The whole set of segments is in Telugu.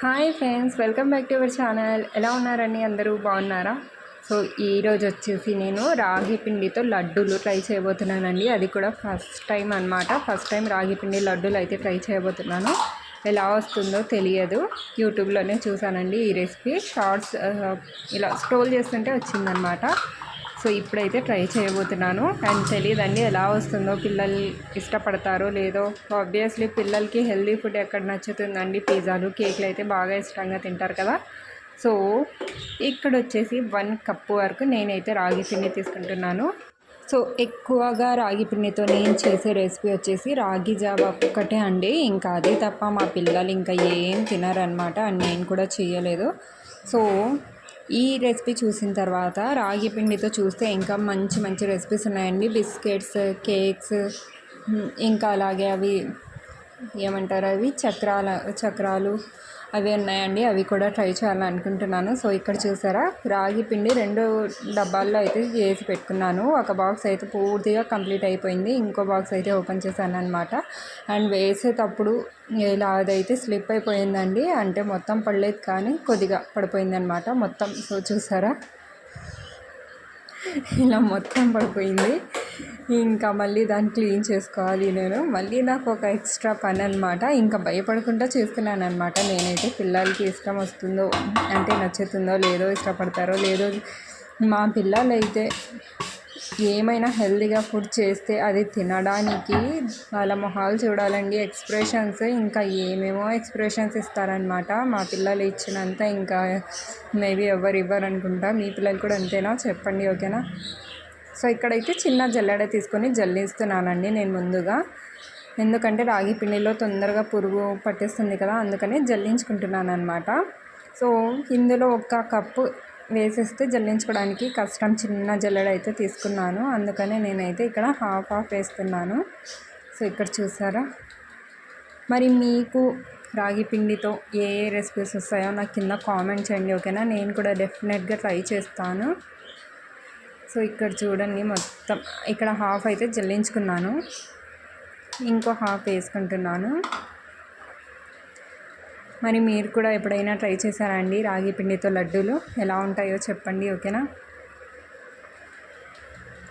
Hi friends, welcome back to our channel. ఎలా ఉన్నారండి? అందరూ బాగున్నారా? సో ఈరోజు వచ్చేసి నేను రాగి పిండితో లడ్డూలు ట్రై చేయబోతున్నానండి. అది కూడా ఫస్ట్ టైం అనమాట. ఫస్ట్ టైం రాగి పిండి లడ్డూలు అయితే ట్రై చేయబోతున్నాను. ఎలా వస్తుందో తెలియదు. యూట్యూబ్లోనే చూసానండి ఈ రెసిపీ. షార్ట్స్ ఇలా స్క్రోల్ చేస్తుంటే వచ్చిందనమాట. సో ఇప్పుడైతే ట్రై చేయబోతున్నాను. అండ్ తెలియదండి ఎలా వస్తుందో, పిల్లలు ఇష్టపడతారో లేదో. ఆబ్వియస్లీ పిల్లలకి హెల్దీ ఫుడ్ ఎక్కడ నచ్చుతుందండి? పిజ్జాలు, కేక్లు అయితే బాగా ఇష్టంగా తింటారు కదా. సో ఇక్కడ వచ్చేసి 1 కప్పు వరకు నేనైతే రాగి పిండి తీసుకుంటున్నాను. సో ఎక్కువగా రాగి పిండితో నేను చేసే రెసిపీ వచ్చేసి రాగి జావా ఒక్కటే అండి. ఇంకా అది తప్ప మా పిల్లలు ఇంకా ఏం తినరనమాట. అండ్ నేను కూడా చేయలేదు. సో ఈ రెసిపీ చూసిన తర్వాత రాగి పిండితో చూస్తే ఇంకా మంచి మంచి రెసిపీస్ ఉన్నాయండి. బిస్కెట్స్, కేక్స్, ఇంకా అలాగే అవి ఏమంటారు, అవి చక్రాలు అవి ఉన్నాయండి. అవి కూడా ట్రై చేయాలనుకుంటున్నాను. సో ఇక్కడ చూసారా, రాగి పిండి 2 డబ్బాల్లో అయితే వేసి పెట్టుకున్నాను. ఒక బాక్స్ అయితే పూర్తిగా కంప్లీట్ అయిపోయింది. ఇంకో బాక్స్ అయితే ఓపెన్ చేశాను అనమాట. అండ్ వేసేటప్పుడు ఇలా అదైతే స్లిప్ అయిపోయిందండి. అంటే మొత్తం పడలేదు కానీ కొద్దిగా పడిపోయిందనమాట మొత్తం. సో చూసారా, ఇలా మొత్తం పడిపోయింది. ఇంకా మళ్ళీ దాన్ని క్లీన్ చేసుకోవాలి నేను. మళ్ళీ నాకు ఒక ఎక్స్ట్రా పని అనమాట. ఇంకా భయపడకుండా చేస్తున్నాను అనమాట. నేనైతే పిల్లలకి ఇష్టం వస్తుందో, అంటే నచ్చుతుందో లేదో, ఇష్టపడతారో లేదో. మా పిల్లలు అయితే ఏమైనా హెల్తీగా ఫుడ్ చేస్తే అది తినడానికి వాళ్ళ మొహాలు చూడాలండి, ఎక్స్ప్రెషన్స్. ఇంకా ఏమేమో ఎక్స్ప్రెషన్స్ ఇస్తారనమాట. మా పిల్లలు ఇచ్చినంత ఇంకా మేబీ ఎవరు ఇవ్వరు అనుకుంటా. మీ పిల్లలు కూడా అంతేనా? చెప్పండి, ఓకేనా? సో ఇక్కడైతే చిన్న జల్లెడ తీసుకొని జల్లిస్తున్నానండి నేను ముందుగా. ఎందుకంటే రాగి పిండిలో తొందరగా పురుగు పట్టేస్తుంది కదా, అందుకని జల్లించుకుంటున్నాను అనమాట. సో ఇందులో 1 కప్పు వేసేస్తే జల్లించుకోవడానికి కష్టం. చిన్న జల్లెడ అయితే తీసుకున్నాను, అందుకనే నేనైతే ఇక్కడ హాఫ్ వేస్తున్నాను. సో ఇక్కడ చూసారా. మరి మీకు రాగి పిండితో ఏ రెసిపీస్ వస్తాయో నాకు కింద కామెంట్ చేయండి, ఓకేనా? నేను కూడా డెఫినెట్గా ట్రై చేస్తాను. సో ఇక్కడ చూడండి, మొత్తం ఇక్కడ హాఫ్ అయితే జల్లించుకున్నాను, ఇంకో హాఫ్ వేసుకుంటున్నాను. మరి మీరు కూడా ఎప్పుడైనా ట్రై చేశారా అండి రాగి పిండితో లడ్డూలు? ఎలా ఉంటాయో చెప్పండి, ఓకేనా?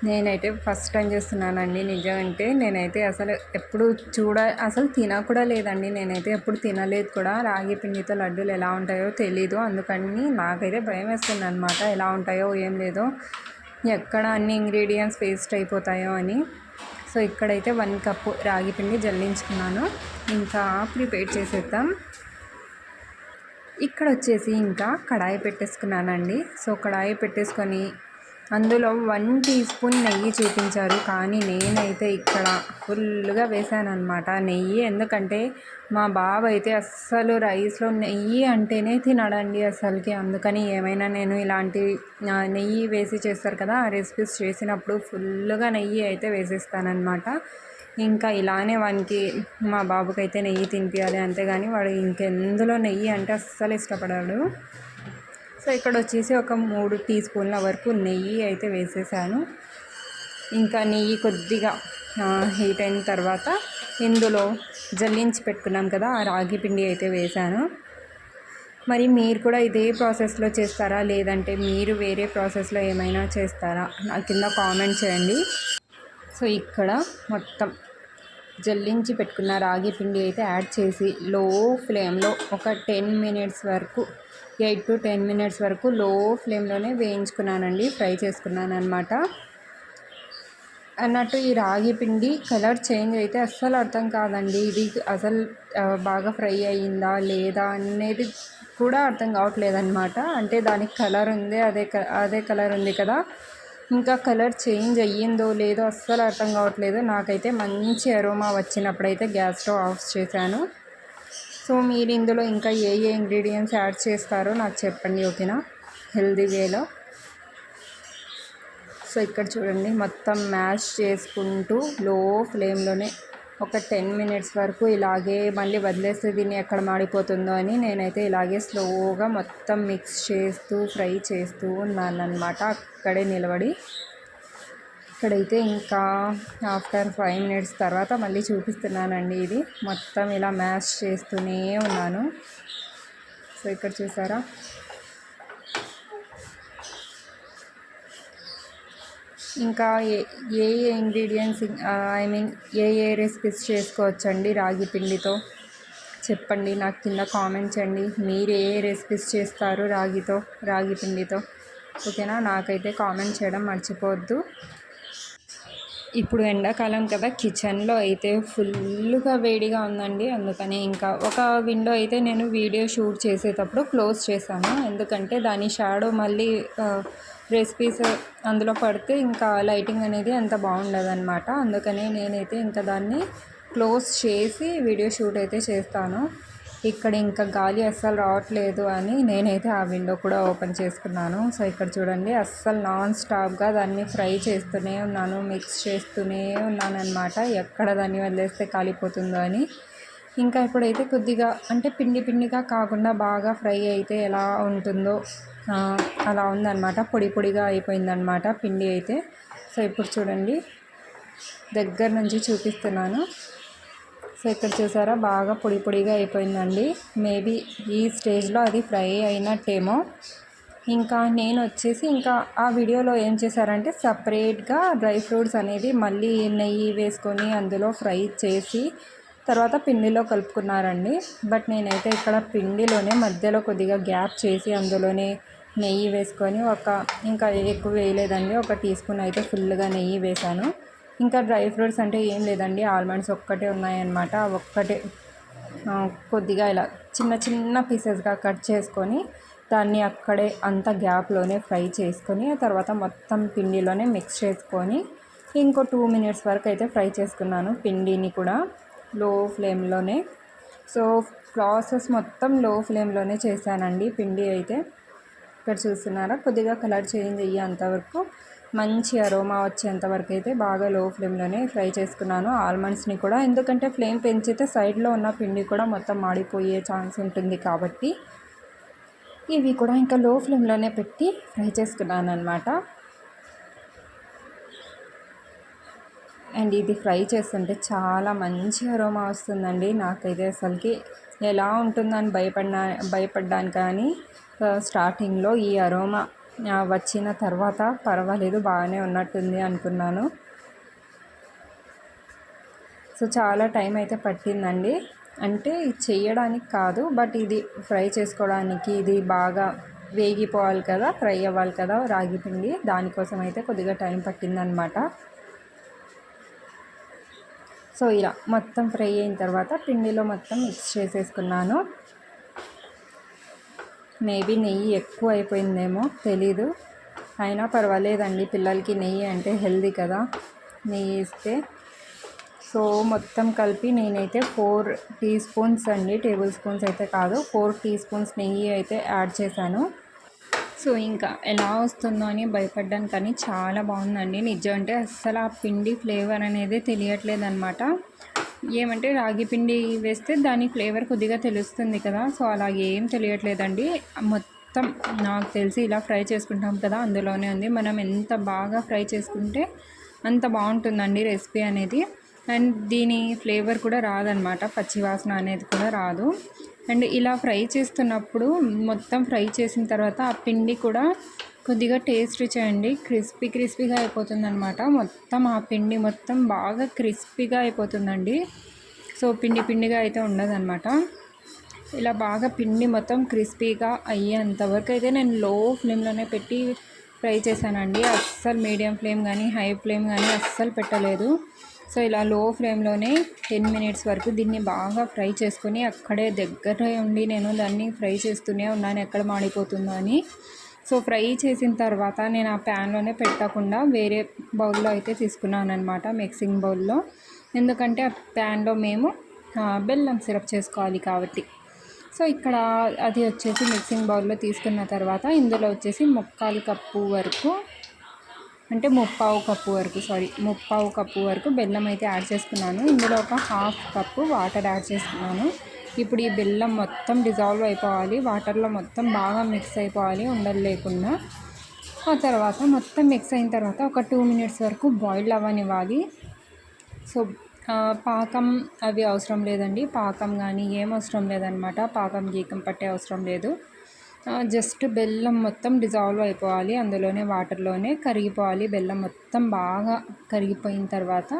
నేనైతే ఫస్ట్ టైం చేస్తున్నానండి. నిజమంటే నేనైతే అసలు తిన కూడా లేదండి. నేనైతే ఎప్పుడు తినలేదు కూడా. రాగి పిండితో లడ్డూలు ఎలా ఉంటాయో తెలీదు. అందుకని నాకైతే భయం వేస్తుంది అనమాట, ఎలా ఉంటాయో ఏం లేదో, ఎక్కడ అన్ని ఇంగ్రీడియంట్స్ వేస్ట్ అయిపోతాయో అని. సో ఇక్కడైతే 1 కప్పు రాగి పిండి జల్లించుకున్నాను. ఇంకా ప్రిపేర్ చేసేద్దాం. ఇక్కడ వచ్చేసి ఇంకా కడాయి పెట్టేసుకున్నానండి. సో కడాయి పెట్టేసుకొని అందులో 1 టీ స్పూన్ నెయ్యి చూపించారు, కానీ నేనైతే ఇక్కడ ఫుల్గా వేసాను అనమాట నెయ్యి. ఎందుకంటే మా బాబు అయితే అస్సలు రైస్లో నెయ్యి అంటేనే తినడండి అసలుకి. అందుకని ఏమైనా నేను ఇలాంటి నెయ్యి వేసి చేస్తారు కదా ఆ రెసిపీస్ చేసినప్పుడు ఫుల్గా నెయ్యి అయితే వేసేస్తానమాట. ఇంకా ఇలానే వానికి, మా బాబుకి అయితే నెయ్యి తినిపించాలి, అంతేగాని వాడు ఇంకెందులో నెయ్యి అంటే అస్సలు ఇష్టపడాడు. సో ఇక్కడ వచ్చేసి ఒక 3 టీ స్పూన్ల వరకు నెయ్యి అయితే వేసేసాను. ఇంకా నెయ్యి కొద్దిగా హీట్ అయిన తర్వాత ఇందులో జల్లించి పెట్టుకున్నాం కదా ఆ రాగి పిండి అయితే వేసాను. మరి మీరు కూడా ఇదే ప్రాసెస్లో చేస్తారా, లేదంటే మీరు వేరే ప్రాసెస్లో ఏమైనా చేస్తారా? నా కింద కామెంట్ చేయండి. సో ఇక్కడ మొత్తం జల్లించి పెట్టుకున్న రాగి పిండి అయితే యాడ్ చేసి లో ఫ్లేమ్లో ఒక 10 మినిట్స్ వరకు, 8 to 10 మినిట్స్ వరకు లో ఫ్లేమ్లోనే వేయించుకున్నానండి, ఫ్రై చేసుకున్నాను అనమాట. అన్నట్టు ఈ రాగి పిండి కలర్ చేంజ్ అయితే అస్సలు అర్థం కాదండి. ఇది అసలు బాగా ఫ్రై అయ్యిందా లేదా అనేది కూడా అర్థం కావట్లేదు అనమాట. అంటే దానికి కలర్ ఉంది, అదే కలర్ ఉంది కదా, ఇంకా కలర్ చేంజ్ అయ్యిందో లేదో అస్సలు అర్థం కావట్లేదు. నాకైతే మంచి అరోమా వచ్చినప్పుడైతే గ్యాస్ స్టవ్ ఆఫ్ చేశాను. సో మీరు ఇందులో ఇంకా ఏ ఇంగ్రీడియంట్స్ యాడ్ చేస్తారో నాకు చెప్పండి, ఓకేనా? హెల్దీ వేలో. సో ఇక్కడ చూడండి, మొత్తం మ్యాష్ చేసుకుంటూ లో ఫ్లేమ్లోనే ఒక 10 మినిట్స్ వరకు ఇలాగే, మళ్ళీ వదిలేస్తే దీన్ని ఎక్కడ మాడిపోతుందో అని నేనైతే ఇలాగే స్లోగా మొత్తం మిక్స్ చేస్తూ ఫ్రై చేస్తూ ఉన్నాను అనమాట అక్కడే నిలబడి. ఇక్కడైతే ఇంకా ఆఫ్టర్ 5 మినిట్స్ తర్వాత మళ్ళీ చూపిస్తున్నానండి. ఇది మొత్తం ఇలా మ్యాష్ చేస్తూనే ఉన్నాను. సో ఇక్కడ చూసారా ఇంకా ఏ ఇంగ్రీడియంట్స్ ఏ రెసిపీస్ చేసుకోవచ్చండి రాగి పిండితో చెప్పండి నాకు కింద కామెంట్ చేయండి. మీరు ఏ రెసిపీస్ చేస్తారు రాగి పిండితో? ఓకేనా, నాకైతే కామెంట్ చేయడం మర్చిపోవద్దు. ఇప్పుడు ఎండాకాలం కదా, కిచెన్లో అయితే ఫుల్గా వేడిగా ఉందండి. అందుకని ఇంకా ఒక విండో అయితే నేను వీడియో షూట్ చేసేటప్పుడు క్లోజ్ చేశాను. ఎందుకంటే దాని షాడో మళ్ళీ రెసిపీస్ అందులో పడితే ఇంకా లైటింగ్ అనేది అంత బాగుండదు అనమాట. అందుకని నేనైతే ఇంకా దాన్ని క్లోజ్ చేసి వీడియో షూట్ అయితే చేస్తాను. ఇక్కడ ఇంకా గాలి అస్సలు రావట్లేదు అని నేనైతే ఆ విండో కూడా ఓపెన్ చేసుకున్నాను. సో ఇక్కడ చూడండి, అస్సలు నాన్ స్టాప్గా దాన్ని ఫ్రై చేస్తూనే ఉన్నాను, మిక్స్ చేస్తూనే ఉన్నాను అనమాట. ఎక్కడ దాన్ని వదిలేస్తే కాలిపోతుందో అని. ఇంకా ఇప్పుడైతే కొద్దిగా అంటే పిండిగా కాకుండా బాగా ఫ్రై అయితే ఎలా ఉంటుందో అలా ఉందన్నమాట. పొడిగా అయిపోయిందనమాట పిండి అయితే. సో ఇప్పుడు చూడండి, దగ్గర నుంచి చూపిస్తున్నాను. సో ఇక్కడ చూసారా, బాగా పొడిగా అయిపోయిందండి. మేబీ ఈ స్టేజ్లో అది ఫ్రై అయినట్టేమో. ఇంకా నేను వచ్చేసి ఇంకా ఆ వీడియోలో ఏం చేశారంటే సపరేట్గా డ్రై ఫ్రూట్స్ అనేది మళ్ళీ నెయ్యి వేసుకొని అందులో ఫ్రై చేసి తర్వాత పిండిలో కలుపుకున్నారండి. బట్ నేనైతే ఇక్కడ పిండిలోనే మధ్యలో కొద్దిగా గ్యాప్ చేసి అందులోనే నెయ్యి వేసుకొని ఇంకా ఎక్కువ వేయలేదండి, 1 టీ స్పూన్ అయితే ఫుల్గా నెయ్యి వేశాను. ఇంకా డ్రై ఫ్రూట్స్ అంటే ఏం లేదండి, ఆల్మండ్స్ ఒక్కటే ఉన్నాయన్నమాట. ఒక్కటే కొద్దిగా ఇలా చిన్న పీసెస్గా కట్ చేసుకొని దాన్ని అక్కడే అంత గ్యాప్లోనే ఫ్రై చేసుకొని ఆ తర్వాత మొత్తం పిండిలోనే మిక్స్ చేసుకొని ఇంకో 2 మినిట్స్ వరకు అయితే ఫ్రై చేసుకున్నాను పిండిని కూడా లో ఫ్లేమ్లోనే. సో ప్రాసెస్ మొత్తం లో ఫ్లేమ్లోనే చేశానండి పిండి అయితే. ఇక్కడ చూస్తున్నారా, కొద్దిగా కలర్ చేంజ్ అయ్యేంతవరకు మంచి అరోమా వచ్చేంతవరకు అయితే బాగా లో ఫ్లేమ్లోనే ఫ్రై చేసుకున్నాను ఆల్మండ్స్ని కూడా. ఎందుకంటే ఫ్లేమ్ పెంచితే సైడ్లో ఉన్న పిండి కూడా మొత్తం మాడిపోయే ఛాన్స్ ఉంటుంది కాబట్టి ఇవి కూడా ఇంకా లో ఫ్లేమ్లోనే పెట్టి ఫ్రై చేసుకున్నాను అనమాట. అండ్ ఇది ఫ్రై చేస్తుంటే చాలా మంచి అరోమా వస్తుందండి. నాకైతే అసలుకి ఎలా ఉంటుందని భయపడ్డాను, కానీ స్టార్టింగ్లో ఈ అరోమా వచ్చిన తర్వాత పర్వాలేదు బాగానే ఉన్నట్టుంది అనుకున్నాను. సో చాలా టైం అయితే పట్టిందండి, అంటే చేయడానికి కాదు బట్ ఇది ఫ్రై చేసుకోవడానికి. ఇది బాగా వేగిపోవాలి కదా, ఫ్రై అవ్వాలి కదా రాగి పిండి, దానికోసం అయితే కొద్దిగా టైం పట్టిందనమాట. సో ఇలా మొత్తం ఫ్రై అయిన తర్వాత పిండిలో మొత్తం మిక్స్ చేసేసుకున్నాను. మేబీ నెయ్యి ఎక్కువ అయిపోయిందేమో తెలీదు, అయినా పర్వాలేదండి, పిల్లలకి నెయ్యి అంటే హెల్దీ కదా, నెయ్యి ఇస్తే. సో మొత్తం కలిపి నేనైతే 4 టీ స్పూన్స్ అండి, టేబుల్ స్పూన్స్ అయితే కాదు, 4 టీ స్పూన్స్ నెయ్యి అయితే యాడ్ చేశాను. సో ఇంకా ఎలా వస్తుందో అని భయపడ్డాను, కానీ చాలా బాగుందండి నిజం. అంటే అస్సలు ఆ పిండి ఫ్లేవర్ అనేది తెలియట్లేదు అనమాట. ఏమంటే రాగి పిండి వేస్తే దాని ఫ్లేవర్ కొద్దిగా తెలుస్తుంది కదా, సో అలా ఏం తెలియట్లేదండి. మొత్తం నాకు తెలిసి ఇలా ఫ్రై చేసుకుంటాం కదా అందులోనే ఉంది. మనం ఎంత బాగా ఫ్రై చేసుకుంటే అంత బాగుంటుందండి రెసిపీ అనేది. అండ్ దీని ఫ్లేవర్ కూడా రాదనమాట, పచ్చివాసన అనేది కూడా రాదు. అండ్ ఇలా ఫ్రై చేస్తున్నప్పుడు మొత్తం ఫ్రై చేసిన తర్వాత ఆ పిండి కూడా కొద్దిగా టేస్ట్ చేయండి, క్రిస్పీగా అయిపోతుంది అనమాట. మొత్తం ఆ పిండి మొత్తం బాగా క్రిస్పీగా అయిపోతుందండి. సో పిండిగా అయితే ఉండదన్నమాట. ఇలా బాగా పిండి మొత్తం క్రిస్పీగా అయ్యేంతవరకు అయితే నేను లో ఫ్లేమ్లోనే పెట్టి ఫ్రై చేశానండి. అస్సలు మీడియం ఫ్లేమ్ కానీ హై ఫ్లేమ్ కానీ అస్సలు పెట్టలేదు. సో ఇలా లో ఫ్లేమ్లోనే 10 మినిట్స్ వరకు దీన్ని బాగా ఫ్రై చేసుకొని అక్కడే దగ్గర ఉండి నేను దాన్ని ఫ్రై చేస్తూనే ఉన్నాను, ఎక్కడ మాడిపోతుందో అని. సో ఫ్రై చేసిన తర్వాత నేను ఆ ప్యాన్లోనే పెట్టకుండా వేరే బౌల్లో అయితే తీసుకున్నాను అనమాట, మిక్సింగ్ బౌల్లో. ఎందుకంటే ఆ ప్యాన్లో మేము బెల్లం సిరప్ చేసుకోవాలి కాబట్టి. సో ఇక్కడ అది వచ్చేసి మిక్సింగ్ బౌల్లో తీసుకున్న తర్వాత ఇందులో వచ్చేసి 1/4 కప్పు వరకు, అంటే 1/2 కప్పు వరకు బెల్లం అయితే యాడ్ చేసుకున్నాను. ఇందులో ఒక 1/2 కప్పు వాటర్ యాడ్ చేసుకున్నాను. ఇప్పుడు ఈ బెల్లం మొత్తం డిజాల్వ్ అయిపోవాలి, వాటర్లో మొత్తం బాగా మిక్స్ అయిపోవాలి ఉండలు లేకుండా. ఆ తర్వాత మొత్తం మిక్స్ అయిన తర్వాత ఒక 2 మినిట్స్ వరకు బాయిల్ అవ్వనివ్వాలి. సో పాకం అవి అవసరం లేదండి. పాకం కానీ ఏం అవసరం లేదనమాట. పాకం గీకం పట్టే అవసరం లేదు. జస్ట్ బెల్లం మొత్తం డిజాల్వ్ అయిపోవాలి, అందులోనే వాటర్లోనే కరిగిపోవాలి. బెల్లం మొత్తం బాగా కరిగిపోయిన తర్వాత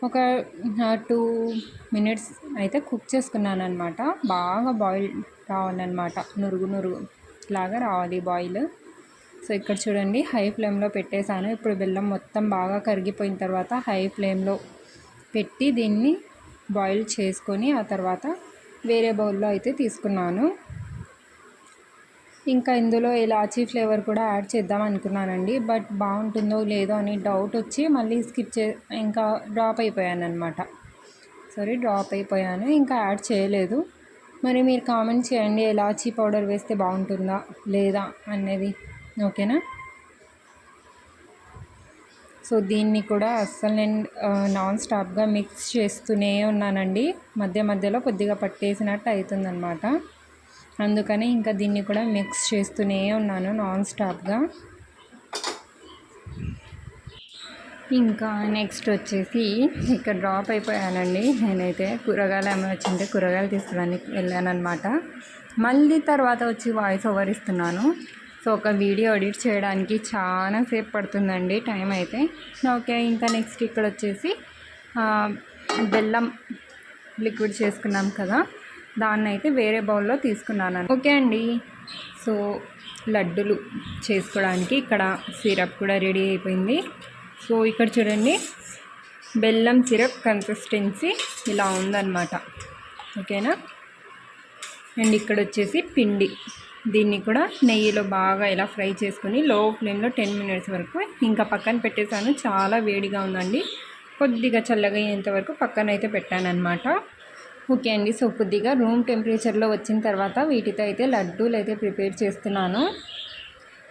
ఒక 2 మినిట్స్ అయితే కుక్ చేసుకున్నాను అనమాట. బాగా బాయిల్ రావాలన్నమాట, నురుగు నురుగు లాగా రావాలి బాయిల్. సో ఇక్కడ చూడండి, హై ఫ్లేమ్లో పెట్టేశాను. ఇప్పుడు బెల్లం మొత్తం బాగా కరిగిపోయిన తర్వాత హై ఫ్లేమ్లో పెట్టి దీన్ని బాయిల్ చేసుకొని ఆ తర్వాత వేరే బౌల్లో అయితే తీసుకున్నాను. ఇంకా ఇందులో ఇలాచీ ఫ్లేవర్ కూడా యాడ్ చేద్దాం అనుకున్నానండి, బట్ బాగుంటుందో లేదో అని డౌట్ వచ్చి మళ్ళీ ఇంకా డ్రాప్ అయిపోయాను. ఇంకా యాడ్ చేయలేదు. మరి మీరు కామెంట్ చేయండి, ఇలాచీ పౌడర్ వేస్తే బాగుంటుందా లేదా అనేది. ఓకేనా? సో దీన్ని కూడా అస్సలు నేను నాన్ స్టాప్గా మిక్స్ చేస్తూనే ఉన్నానండి. మధ్య మధ్యలో కొద్దిగా పట్టేసినట్టు అవుతుందన్నమాట. అందుకని ఇంకా దీన్ని కూడా మిక్స్ చేస్తూనే ఉన్నాను నాన్ స్టాప్గా. ఇంకా నెక్స్ట్ వచ్చేసి ఇక్కడ డ్రాప్ అయిపోయానండి. నేనైతే కూరగాయలు ఏమైనా వచ్చింటే కూరగాయలు తీసుకోవడానికి వెళ్ళానమాట. మళ్ళీ తర్వాత వచ్చి వాయిస్ ఓవర్ ఇస్తున్నాను. సో ఒక వీడియో ఎడిట్ చేయడానికి చాలా సేపు పడుతుందండి టైం అయితే. ఓకే, ఇంకా నెక్స్ట్ ఇక్కడ వచ్చేసి బెల్లం లిక్విడ్ చేసుకున్నాం కదా, దాన్ని అయితే వేరే బౌల్లో తీసుకున్నాను. ఓకే అండి, సో లడ్డులు చేసుకోవడానికి ఇక్కడ సిరప్ కూడా రెడీ అయిపోయింది. సో ఇక్కడ చూడండి, బెల్లం సిరప్ కన్సిస్టెన్సీ ఇలా ఉందన్నమాట. ఓకేనా? అండ్ ఇక్కడ వచ్చేసి పిండి, దీన్ని కూడా నెయ్యిలో బాగా ఇలా ఫ్రై చేసుకొని లో ఫ్లేమ్లో 10 మినిట్స్ వరకు ఇంకా పక్కన పెట్టేశాను. చాలా వేడిగా ఉందండి, కొద్దిగా చల్లగా అయ్యేంత వరకు పక్కన అయితే పెట్టాను అనమాట. ఓకే అండి, సో కొద్దిగా రూమ్ టెంపరేచర్లో వచ్చిన తర్వాత వీటితో అయితే లడ్డూలు అయితే ప్రిపేర్ చేస్తున్నాను.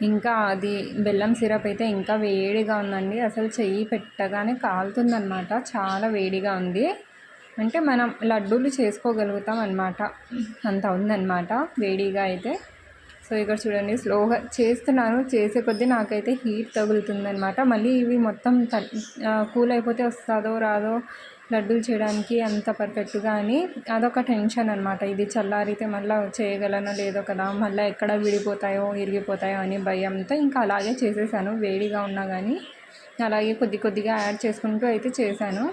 ఇంకా అది బెల్లం సిరప్ అయితే ఇంకా వేడిగా ఉందండి, అసలు చెయ్యి పెట్టగానే కాలుతుందన్నమాట. చాలా వేడిగా ఉంది, అంటే మనం లడ్డూలు చేసుకోగలుగుతాం అన్నమాట, అంత ఉందన్నమాట వేడిగా అయితే. సో ఇక్కడ చూడండి, స్లోగా చేస్తున్నాను, చేసే కొద్దీ నాకైతే హీట్ తగులుతుందన్నమాట. మళ్ళీ ఇవి మొత్తం కూల్ అయిపోతే వస్తుందో రాదో లడ్డూలు చేయడానికి అంత పర్ఫెక్ట్గా అని అదొక టెన్షన్ అనమాట. ఇది చల్లారితే మళ్ళీ చేయగలనో లేదో కదా, మళ్ళీ ఎక్కడ విడిపోతాయో ఇరిగిపోతాయో అని భయంతో ఇంకా అలాగే చేసేసాను. వేడిగా ఉన్నా కానీ అలాగే కొద్దిగా యాడ్ చేసుకుంటూ అయితే చేశాను.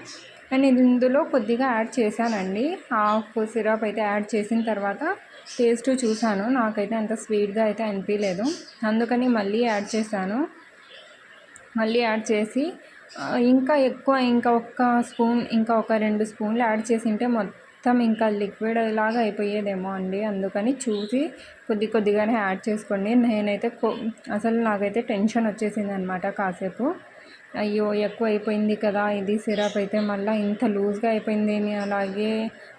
అండ్ ఇందులో కొద్దిగా యాడ్ చేశానండి, హాఫ్ సిరప్ అయితే యాడ్ చేసిన తర్వాత టేస్ట్ చూశాను, నాకైతే అంత స్వీట్గా అయితే అనిపించలేదు. అందుకని మళ్ళీ యాడ్ చేశాను. మళ్ళీ యాడ్ చేసి ఇంకా ఎక్కువ ఇంకా ఒక స్పూన్ ఇంకా ఒక 2 స్పూన్లు యాడ్ చేసింటే మొత్తం ఇంకా లిక్విడ్ లాగా అయిపోయేదేమో అండి. అందుకని చూసి కొద్దిగానే యాడ్ చేసుకోండి. నేనైతే అసలు నాకైతే టెన్షన్ వచ్చేసింది అనమాట కాసేపు. అయ్యో ఎక్కువ అయిపోయింది కదా ఇది సిరప్ అయితే, మళ్ళీ ఇంత లూజ్గా అయిపోయింది అని అలాగే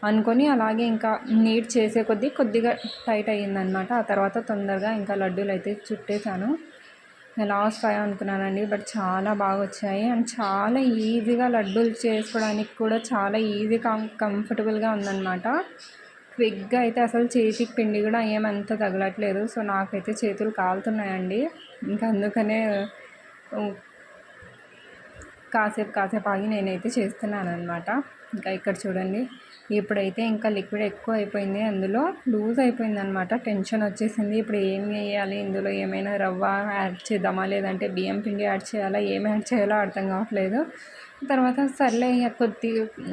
అనుకొని అలాగే ఇంకా నీట్ చేసే కొద్దిగా టైట్ అయ్యిందనమాట. ఆ తర్వాత తొందరగా ఇంకా లడ్డూలు అయితే చుట్టేశాను. ఎలా వస్తాయో అనుకున్నానండి, బట్ చాలా బాగా వచ్చాయి. అండ్ చాలా ఈజీగా లడ్డూలు చేసుకోవడానికి కూడా చాలా కంఫర్టబుల్గా ఉందన్నమాట. క్విక్గా అయితే అసలు చేతికి పిండి కూడా ఏమంత తగలట్లేదు. సో నాకైతే చేతులు కాలుతున్నాయండి, ఇంకా అందుకనే కాసేపు ఆగి నేనైతే చేస్తున్నాను అనమాట. ఇంకా ఇక్కడ చూడండి, ఇప్పుడైతే ఇంకా లిక్విడ్ ఎక్కువ అయిపోయింది, అందులో లూజ్ అయిపోయింది అనమాట. టెన్షన్ వచ్చేసింది, ఇప్పుడు ఏం వేయాలి, ఇందులో ఏమైనా రవ్వ యాడ్ చేద్దామా లేదంటే బియ్యం పిండి యాడ్ చేయాలా, ఏం యాడ్ చేయాలో అర్థం కావట్లేదు. తర్వాత సర్లే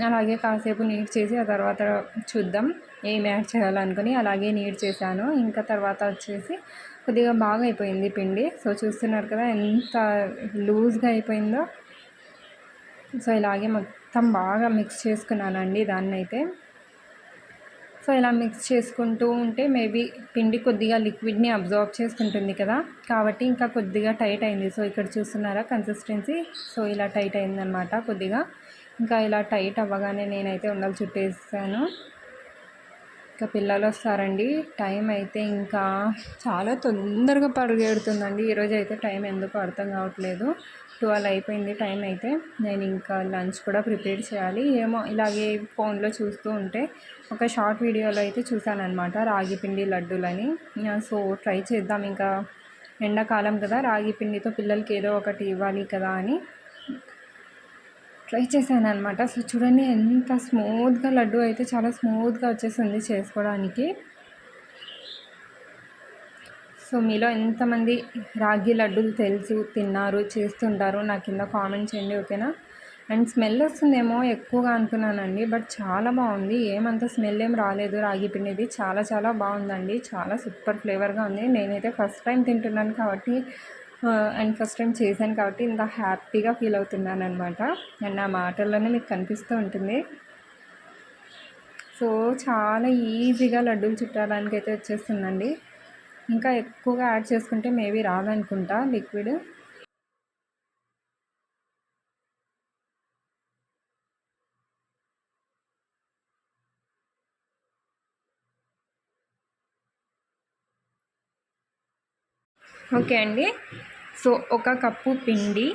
అలాగే కాసేపు నీట్ చేసి ఆ తర్వాత చూద్దాం ఏం యాడ్ చేయాలనుకుని అలాగే నీట్ చేశాను. ఇంకా తర్వాత వచ్చేసి కొద్దిగా బాగా అయిపోయింది పిండి. సో చూస్తున్నారు కదా ఎంత లూజ్గా అయిపోయిందో. సో ఇలాగే మొత్తం బాగా మిక్స్ చేసుకున్నానండి దాన్ని అయితే. సో ఇలా మిక్స్ చేసుకుంటూ ఉంటే మేబీ పిండి కొద్దిగా లిక్విడ్ని అబ్జర్వ్ చేసుకుంటుంది కదా, కాబట్టి ఇంకా కొద్దిగా టైట్ అయింది. సో ఇక్కడ చూస్తున్నారా కన్సిస్టెన్సీ, సో ఇలా టైట్ అయిందనమాట కొద్దిగా. ఇంకా ఇలా టైట్ అవ్వగానే నేనైతే ఉండలు చుట్టేసాను. ఇంకా పిల్లలు వస్తారండి, టైం అయితే ఇంకా చాలా తొందరగా పరిగెడుతుందండి. ఈరోజు అయితే టైం ఎందుకు అర్థం కావట్లేదు, 12 అయిపోయింది టైం అయితే. నేను ఇంకా లంచ్ కూడా ప్రిపేర్ చేయాలి. ఏమో ఇలాగే ఫోన్లో చూస్తూ ఉంటే ఒక షార్ట్ వీడియోలో అయితే చూశాను అనమాట, రాగి పిండి లడ్డూలని. సో ట్రై చేద్దాం, ఇంకా ఎండాకాలం కదా, రాగి పిండితో పిల్లలకి ఏదో ఒకటి ఇవ్వాలి కదా అని ట్రై చేశాను అనమాట. సో చూడండి ఎంత స్మూత్గా లడ్డు అయితే చాలా స్మూత్గా వచ్చేసింది చేసుకోవడానికి. సో మీలో ఎంతమంది రాగి లడ్డూలు తెలుసు, తిన్నారు, చేస్తుంటారు నా కింద కామెంట్ చేయండి, ఓకేనా. అండ్ స్మెల్ వస్తుందేమో ఎక్కువగా అనుకున్నానండి, బట్ చాలా బాగుంది. ఏమంత స్మెల్ ఏం రాలేదు. రాగి పిండిది చాలా చాలా బాగుందండి. చాలా సూపర్ ఫ్లేవర్గా ఉంది. నేనైతే ఫస్ట్ టైం తింటున్నాను కాబట్టి అండ్ ఫస్ట్ టైం చేశాను కాబట్టి ఇంత హ్యాపీగా ఫీల్ అవుతున్నాను అనమాట. అండ్ నా మాటల్లోనే మీకు కనిపిస్తూ ఉంటుంది. సో చాలా ఈజీగా లడ్డూలు చుట్టడానికి అయితే వచ్చేస్తుందండి. ఇంకా ఎక్కువగా యాడ్ చేసుకుంటే మేబీ రాదనుకుంటా లిక్విడ్. ఓకే అండి. సో ఒక కప్పు పిండి,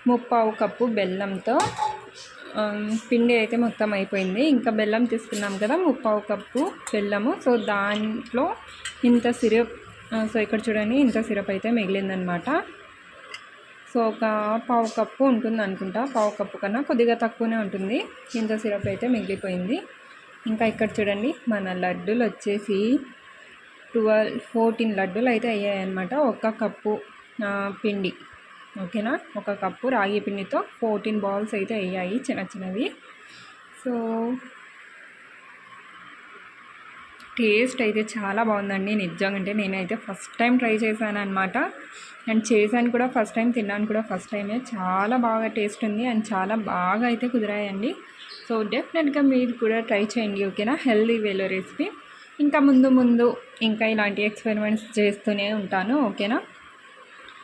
3/4 కప్పు బెల్లంతో పిండి అయితే మొత్తం అయిపోయింది. ఇంకా బెల్లం తీసుకున్నాం కదా, 3/4 కప్పు బెల్లము. సో దాంట్లో ఇంత సిరప్, సో ఇక్కడ చూడండి ఇంత సిరప్ అయితే మిగిలిందనమాట. సో ఒక 1/4 కప్పు ఉంటుంది అనుకుంటా. 1/4 కప్పు కన్నా కొద్దిగా తక్కువనే ఉంటుంది. ఇంత సిరప్ అయితే మిగిలిపోయింది. ఇంకా ఇక్కడ చూడండి మన లడ్డూలు వచ్చేసి 14 లడ్డూలు అయితే అయ్యాయి అన్నమాట. ఒక కప్పు పిండి, ఓకేనా. ఒక కప్పు రాగి పిండితో 14 బాల్స్ అయితే అయ్యాయి, చిన్న చిన్నవి. సో టేస్ట్ అయితే చాలా బాగుందండి నిజంగా. అంటే నేనైతే ఫస్ట్ టైం ట్రై చేశాను అనమాట. అండ్ చేశాను కూడా ఫస్ట్ టైం, తిన్నాను కూడా ఫస్ట్ టైమే. చాలా బాగా టేస్ట్ ఉంది అండ్ చాలా బాగా అయితే కుదిరాయండి. సో డెఫినెట్గా మీరు కూడా ట్రై చేయండి, ఓకేనా. హెల్దీ వేలో రెసిపీ. ఇంకా ముందు ఇంకా ఇలాంటి ఎక్స్పెరిమెంట్స్ చేస్తూనే ఉంటాను, ఓకేనా.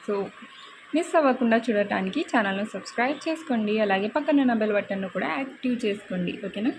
సో మిస్ అవ్వకుండా చూడటానికి ఛానల్ను సబ్స్క్రైబ్ చేసుకోండి. అలాగే పక్కన ఉన్న బెల్ బటన్ను కూడా యాక్టివ్ చేసుకోండి, ఓకేనా.